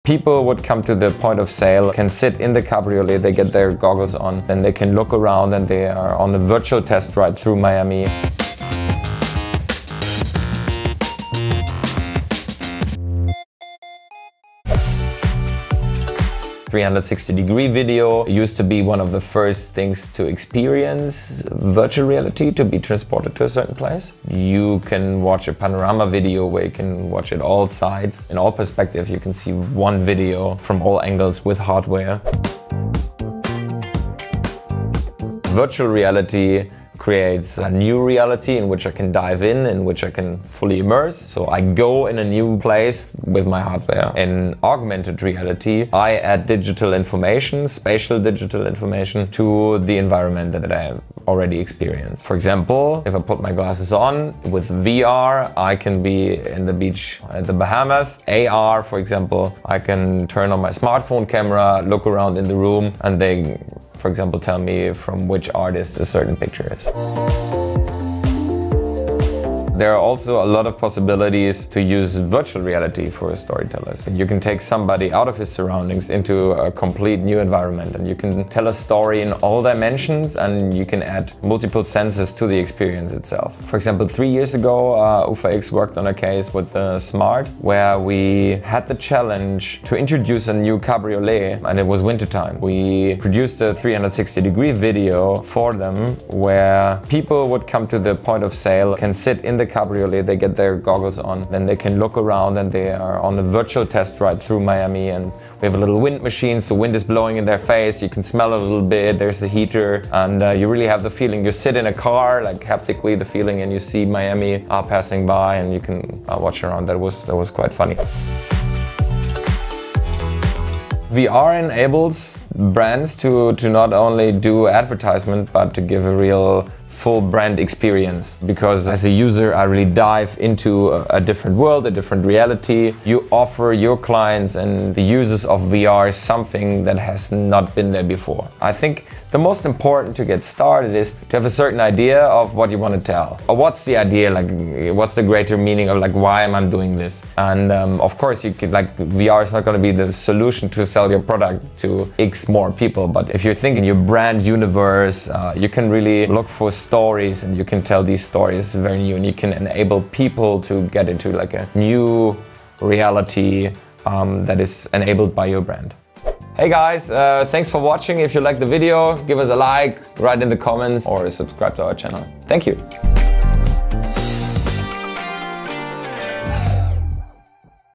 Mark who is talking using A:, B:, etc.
A: People would come to the point of sale, can sit in the cabriolet, they get their goggles on, then they can look around and they are on a virtual test ride through Miami. 360-degree video used to be one of the first things to experience virtual reality, to be transported to a certain place. You can watch a panorama video where you can watch it all sides. In all perspectives, you can see one video from all angles with hardware. Virtual reality creates a new reality in which I can dive in which I can fully immerse. So I go in a new place with my hardware. In augmented reality, I add digital information, spatial digital information, to the environment that I have already experienced. For example, if I put my glasses on with VR, I can be in the beach at the Bahamas. AR, for example, I can turn on my smartphone camera, look around in the room, and they, for example, tell me from which artist a certain picture is. There are also a lot of possibilities to use virtual reality for storytellers. You can take somebody out of his surroundings into a complete new environment, and you can tell a story in all dimensions, and you can add multiple senses to the experience itself. For example, 3 years ago, UFAX worked on a case with Smart, where we had the challenge to introduce a new cabriolet, and it was wintertime. We produced a 360-degree video for them, where people would come to the point of sale, can sit in the cabriolet, they get their goggles on, then they can look around and they are on a virtual test ride through Miami, and we have a little wind machine, so wind is blowing in their face, you can smell it a little bit, there's a heater, and you really have the feeling you sit in a car, like haptically the feeling, and you see Miami passing by, and you can watch around. That was quite funny. VR enables brands to not only do advertisement, but to give a real full brand experience, because as a user I really dive into a different world, a different reality. You offer your clients and the users of VR something that has not been there before. I think the most important to get started is to have a certain idea of what you want to tell. Or what's the idea, like what's the greater meaning of like why am I doing this? And of course you could, like, VR is not going to be the solution to sell your product to X more people, but if you're thinking your brand universe, you can really look for stories, and you can tell these stories very new, and you can enable people to get into like a new reality that is enabled by your brand. Hey guys, thanks for watching. If you liked the video, give us a like, write in the comments, or subscribe to our channel. Thank you.